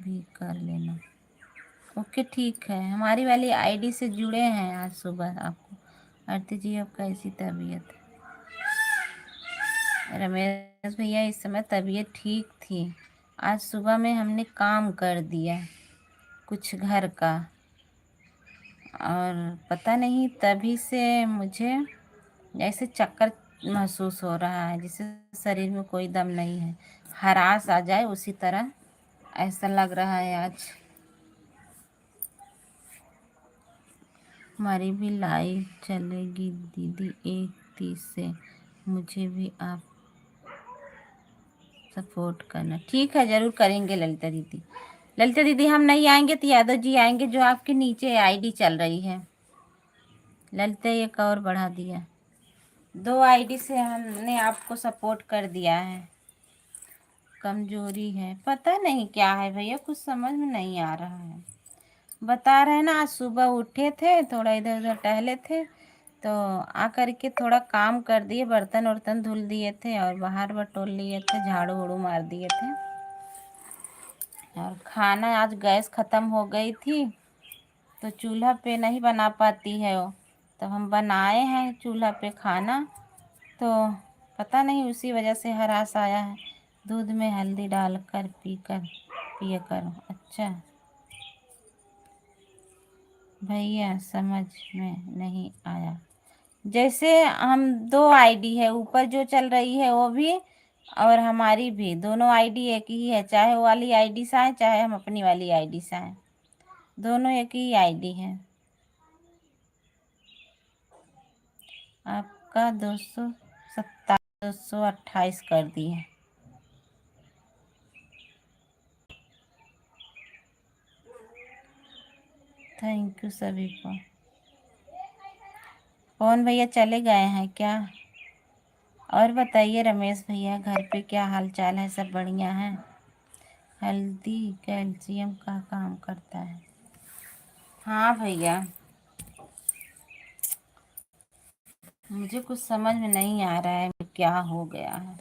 भी कर लेना। ओके ठीक है, हमारी वाली आईडी से जुड़े हैं आज सुबह। आपको आरती जी अब कैसी तबीयत है। रमेश भैया इस समय तबीयत ठीक थी, आज सुबह में हमने काम कर दिया कुछ घर का, और पता नहीं तभी से मुझे ऐसे चक्कर महसूस हो रहा है, जैसे शरीर में कोई दम नहीं है, हरास आ जाए उसी तरह ऐसा लग रहा है आज। हमारी भी लाइव चलेगी दीदी 1 30 से, मुझे भी आप सपोर्ट करना। ठीक है ज़रूर करेंगे ललिता दीदी। ललिता दीदी हम नहीं आएंगे तो यादव जी आएंगे, जो आपके नीचे आईडी चल रही है। ललिता एक और बढ़ा दिया, 2 आईडी से हमने आपको सपोर्ट कर दिया है। कमजोरी है, पता नहीं क्या है भैया, कुछ समझ में नहीं आ रहा है। बता रहे ना, आज सुबह उठे थे, थोड़ा इधर उधर टहले थे, तो आकर के थोड़ा काम कर दिए, बर्तन वर्तन धुल दिए थे और बाहर बटोर लिए थे, झाड़ू वाड़ू मार दिए थे। और खाना आज गैस ख़त्म हो गई थी, तो चूल्हा पे नहीं बना पाती है वो, तो हम बनाए हैं चूल्हा पे खाना। तो पता नहीं उसी वजह से हरास आया है। दूध में हल्दी डालकर पिया करो, अच्छा। भैया समझ में नहीं आया, जैसे हम दो आईडी है, ऊपर जो चल रही है वो भी और हमारी भी, दोनों आईडी एक ही है। चाहे वो वाली आईडी से आए, चाहे हम अपनी वाली आईडी से आए, दोनों एक ही आईडी है। आपका 228 कर दिए। थैंक यू सभी को। पवन भैया चले गए हैं क्या? और बताइए रमेश भैया, घर पे क्या हाल चाल है? सब बढ़िया है? हल्दी कैल्शियम का काम करता है। हाँ भैया, मुझे कुछ समझ में नहीं आ रहा है क्या हो गया है।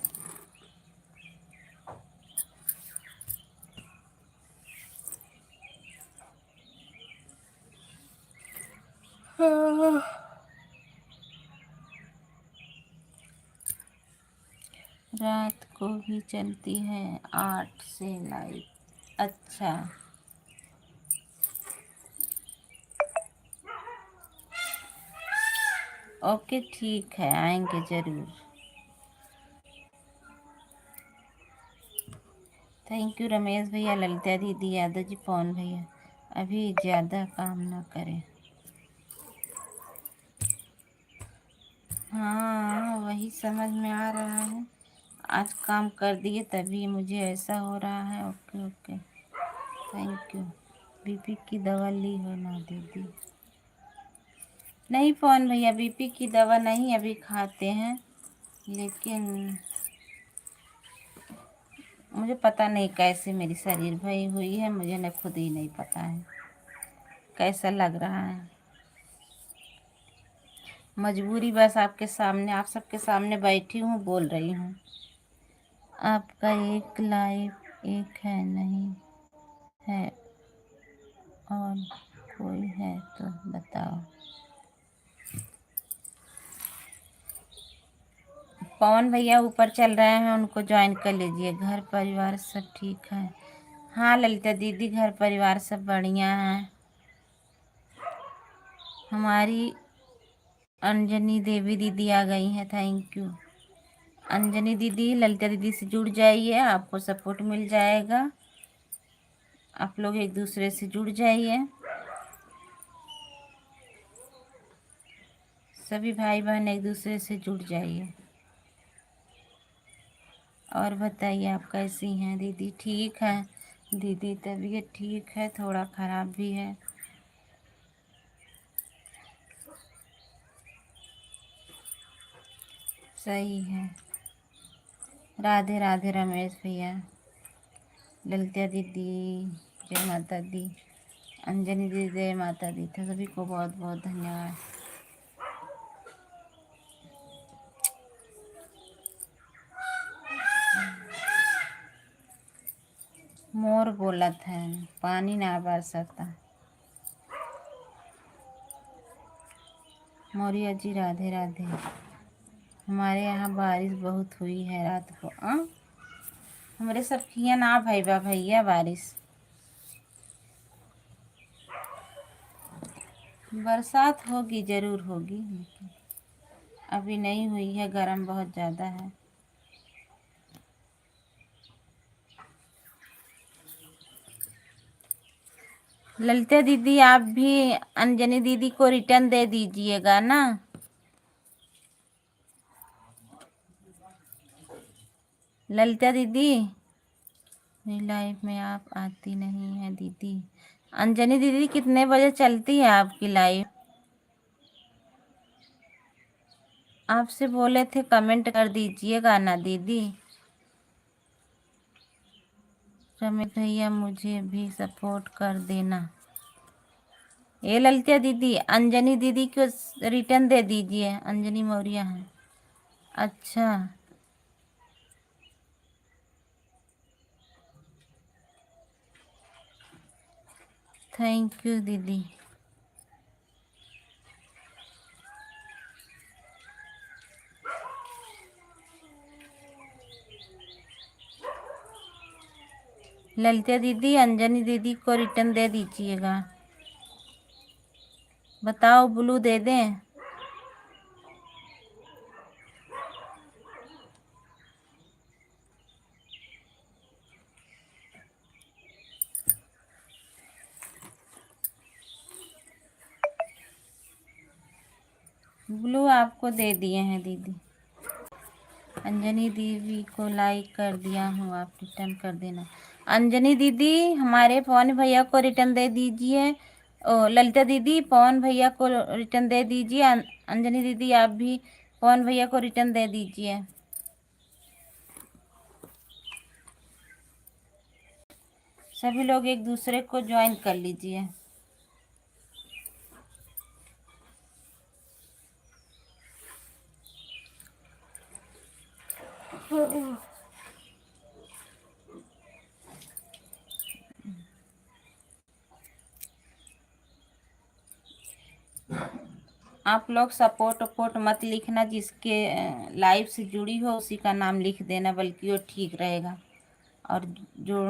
रात को भी चलती है 8 से लाइट। अच्छा, ओके ठीक है, आएंगे ज़रूर। थैंक यू रमेश भैया, ललिता दीदी, यादव जी, पवन भैया। अभी ज़्यादा काम ना करें। हाँ वही समझ में आ रहा है, आज काम कर दिए तभी मुझे ऐसा हो रहा है। Okay okay, thank you. BP की दवा ली हो ना दीदी? नहीं पवन भैया, बीपी की दवा नहीं अभी खाते हैं, लेकिन मुझे पता नहीं कैसे मेरी शरीर भई हुई है, मुझे न खुद ही नहीं पता है कैसा लग रहा है। मजबूरी बस आपके सामने, आप सबके सामने बैठी हूँ, बोल रही हूँ। आपका एक लाइफ एक है, नहीं है और कोई है तो बताओ। पवन भैया ऊपर चल रहे हैं, उनको ज्वाइन कर लीजिए। घर परिवार सब ठीक है? हाँ ललिता दीदी, घर परिवार सब बढ़िया है। हमारी अंजनी देवी दीदी आ गई हैं, थैंक यू। अंजनी दीदी ललिता दीदी से जुड़ जाइए, आपको सपोर्ट मिल जाएगा। आप लोग एक दूसरे से जुड़ जाइए, सभी भाई बहन एक दूसरे से जुड़ जाइए। और बताइए आप कैसी हैं दीदी? ठीक है दीदी, तबीयत ठीक है, थोड़ा ख़राब भी है। सही है। राधे राधे रमेश भैया, ललिता दीदी जय माता दी, अंजनी दीदी जय माता दी। तो सभी को बहुत बहुत धन्यवाद। मोर बोलत है, पानी ना बरसता। मौर्य जी राधे राधे। हमारे यहाँ बारिश बहुत हुई है रात को। हमारे सब किया ना भैया भैया बारिश। बरसात होगी, ज़रूर होगी, लेकिन अभी नहीं हुई है, गर्म बहुत ज़्यादा है। ललिता दीदी आप भी अंजनी दीदी को रिटर्न दे दीजिएगा ना। ललिता दीदी, मेरी लाइफ में आप आती नहीं है दीदी। अंजनी दीदी कितने बजे चलती है आपकी लाइफ? आपसे बोले थे कमेंट कर दीजिएगा ना दीदी। रमेश भैया मुझे भी सपोर्ट कर देना। ये ललिता दीदी अंजनी दीदी को रिटर्न दे दीजिए, अंजनी मौर्य है। अच्छा, थैंक यू दीदी। ललिता दीदी अंजनी दीदी को रिटर्न दे दीजिएगा। बताओ ब्लू दे दें? ब्लू आपको दे दिए हैं दीदी। अंजनी दीदी को लाइक कर दिया हूँ, आप रिटर्न कर देना। अंजनी दीदी हमारे पवन भैया को रिटर्न दे दीजिए। ओ ललिता दीदी पवन भैया को रिटर्न दे दीजिए। अंजनी दीदी आप भी पवन भैया को रिटर्न दे दीजिए। सभी लोग एक दूसरे को ज्वाइन कर लीजिए। आप लोग सपोर्ट वपोर्ट मत लिखना, जिसके लाइव से जुड़ी हो उसी का नाम लिख देना, बल्कि वो ठीक रहेगा। और जो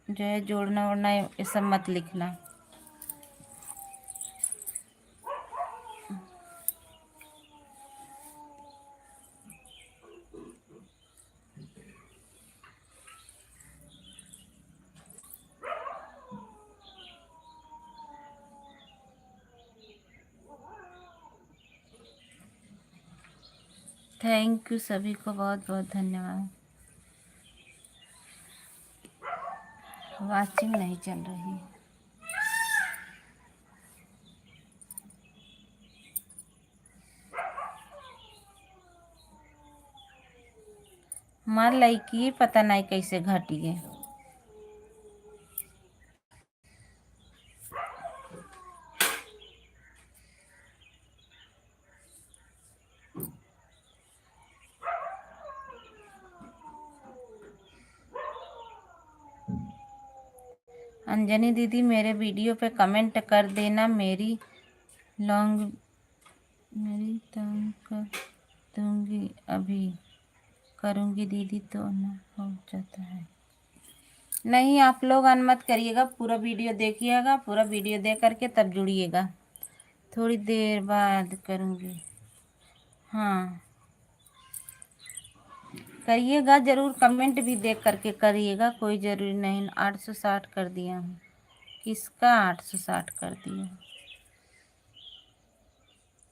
है जोड़ना वोड़ना ये सब मत लिखना। थैंक यू, सभी को बहुत बहुत धन्यवाद। वाचिंग नहीं चल रही। हमार लड़की पता नहीं कैसे घटी है। अंजनी दीदी मेरे वीडियो पे कमेंट कर देना। मेरी तंग कर दूंगी, अभी करूंगी दीदी तो न हो जाता है। नहीं, आप लोग अन मत करिएगा, पूरा वीडियो देखिएगा। पूरा वीडियो देख करके तब जुड़िएगा। थोड़ी देर बाद करूंगी। हाँ करिएगा ज़रूर, कमेंट भी देख करके करिएगा, कोई ज़रूरी नहीं। 860 कर दिया हूँ। किसका 860 कर दिया?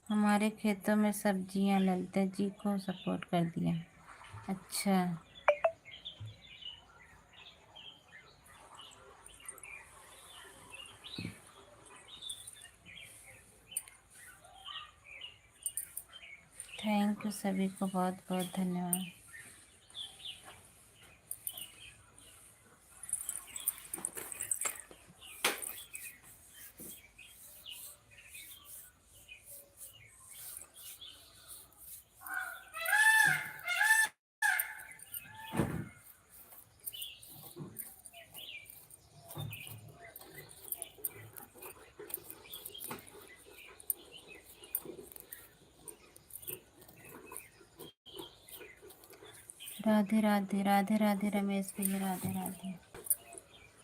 हमारे खेतों में सब्जियां, ललिता जी को सपोर्ट कर दिया। अच्छा थैंक यू, सभी को बहुत बहुत धन्यवाद। राधे राधे, राधे राधे रमेश भैया, राधे राधे।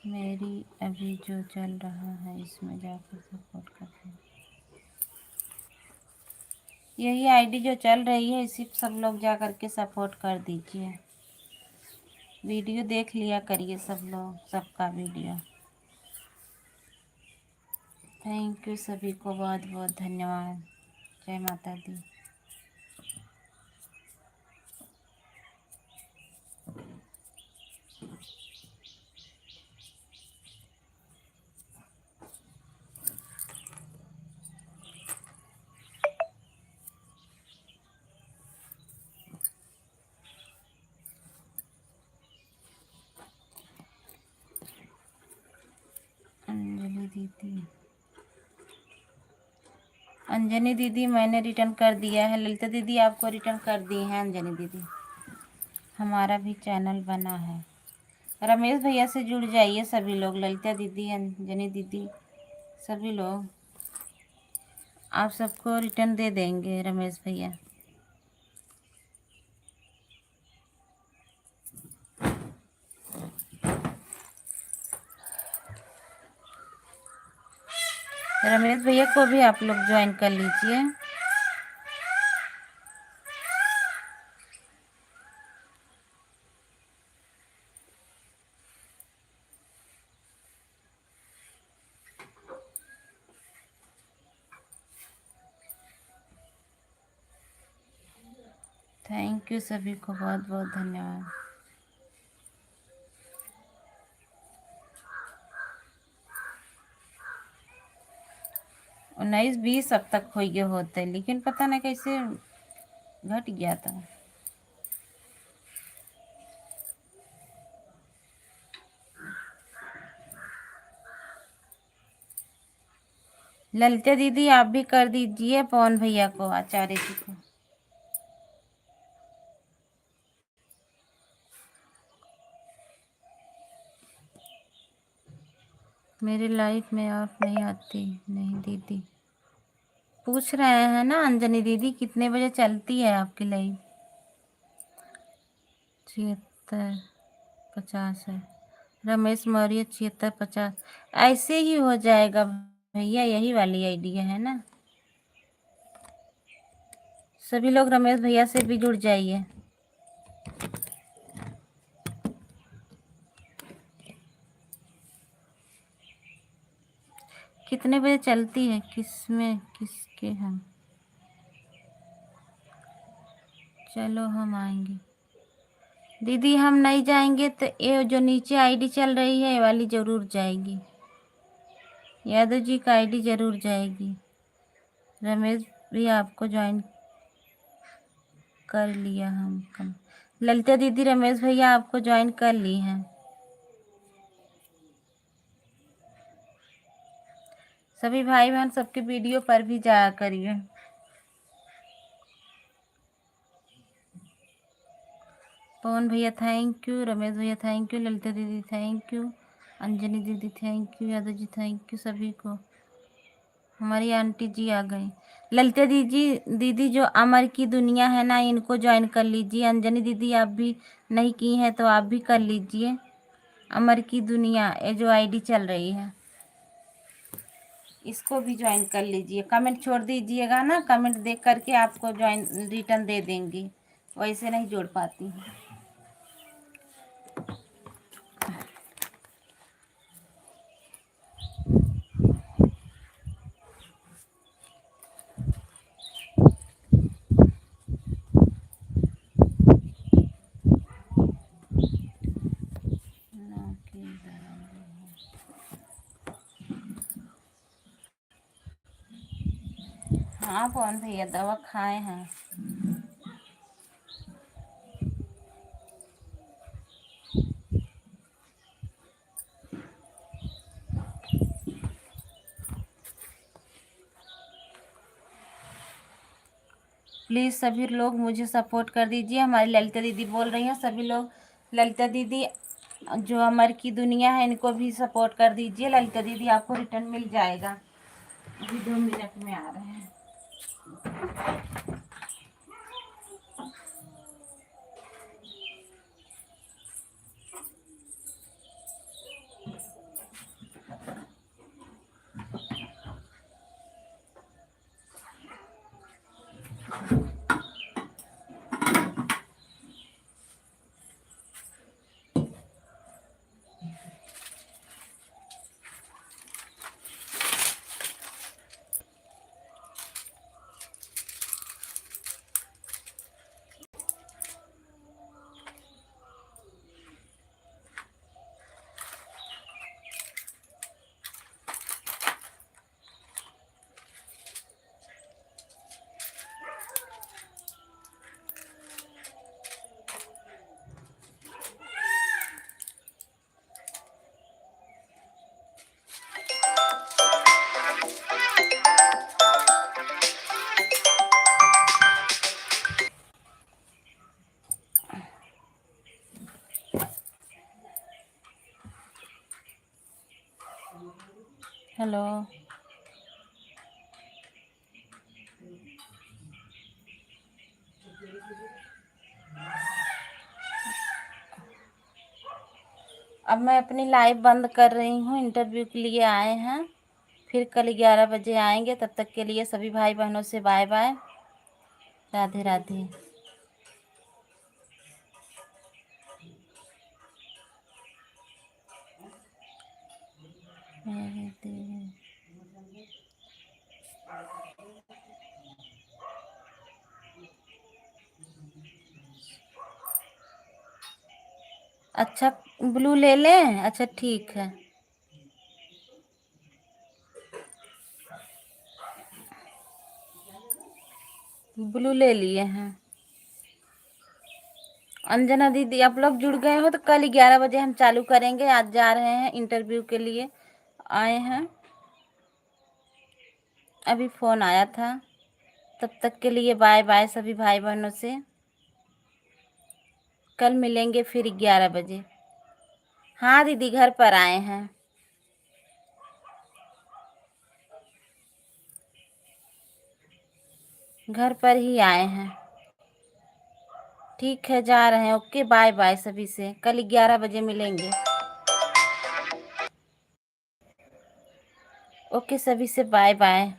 मेरी अभी जो चल रहा है इसमें जाकर सपोर्ट करते हैं। यही आईडी जो चल रही है इसी पे सब लोग जा कर के सपोर्ट कर दीजिए। वीडियो देख लिया करिए सब लोग, सबका वीडियो। थैंक यू, सभी को बहुत बहुत धन्यवाद। जय माता दी। अंजलि दीदी, अंजनी दीदी मैंने रिटर्न कर दिया है। ललिता दीदी आपको रिटर्न कर दी है। अंजनी दीदी हमारा भी चैनल बना है। रमेश भैया से जुड़ जाइए सभी लोग। ललिता दीदी, अंजनी दीदी, सभी लोग आप सबको रिटर्न दे देंगे रमेश भैया। रमेश भैया को भी आप लोग ज्वाइन कर लीजिए। थैंक यू सभी को, बहुत बहुत धन्यवाद। 19-20 अब तक हो गए होते, लेकिन पता नहीं कैसे घट गया था। ललिता दीदी आप भी कर दीजिए पवन भैया को, आचार्य जी को। मेरी लाइफ में आप नहीं आती। नहीं दीदी, पूछ रहे हैं ना अंजनी दीदी कितने बजे चलती है आपकी लाइफ? 7650 है। रमेश मौर्य 7650, ऐसे ही हो जाएगा भैया, यही वाली आइडिया है ना। सभी लोग रमेश भैया से भी जुड़ जाइए। कितने बजे चलती है, किसमें किसके हम? चलो हम आएंगे दीदी, हम नहीं जाएंगे तो ये जो नीचे आईडी चल रही है ये वाली जरूर जाएगी, यादव जी का आईडी जरूर जाएगी। रमेश भी आपको ज्वाइन कर लिया हम कम। ललिता दीदी रमेश भैया आपको ज्वाइन कर ली हैं। सभी भाई बहन सबके वीडियो पर भी जाया करिए। पवन भैया थैंक यू, रमेश भैया थैंक यू, ललिता दीदी थैंक यू, अंजनी दीदी thank you, Yadav ji thank you सभी को। हमारी आंटी जी आ गई। ललिता दीदी जो अमर की दुनिया है ना, इनको ज्वाइन कर लीजिए। अंजनी दीदी आप भी नहीं की हैं तो आप भी कर लीजिए। अमर की दुनिया ये जो आईडी चल रही है, इसको भी ज्वाइन कर लीजिए। कमेंट छोड़ दीजिएगा ना, कमेंट देख करके आपको ज्वाइन रिटर्न दे देंगी, वैसे नहीं जोड़ पाती हूँ। हाँ पवन भैया दवा खाए हैं। प्लीज़ सभी लोग मुझे सपोर्ट कर दीजिए। हमारी ललिता दीदी बोल रही हैं सभी लोग, ललिता दीदी जो अमर की दुनिया है इनको भी सपोर्ट कर दीजिए। ललिता दीदी आपको रिटर्न मिल जाएगा, अभी 2 मिनट में आ रहे हैं। हेलो, अब मैं अपनी लाइव बंद कर रही हूँ, इंटरव्यू के लिए आए हैं, फिर कल 11 बजे आएंगे। तब तक के लिए सभी भाई बहनों से बाय बाय, राधे राधे। अच्छा, ब्लू ले लें? अच्छा ठीक है। ब्लू ले लिए हैं। अंजना दीदी, आप लोग जुड़ गए हो तो कल 11 बजे हम चालू करेंगे। आज जा रहे हैं इंटरव्यू के लिए, आए हैं, अभी फ़ोन आया था। तब तक के लिए बाय बाय सभी भाई बहनों से। कल मिलेंगे फिर 11 बजे। हाँ दीदी, घर पर आए हैं। घर पर ही आए हैं। ठीक है, जा रहे हैं। ओके, बाय बाय सभी से, कल 11 बजे मिलेंगे। ओके, सभी से बाय बाय।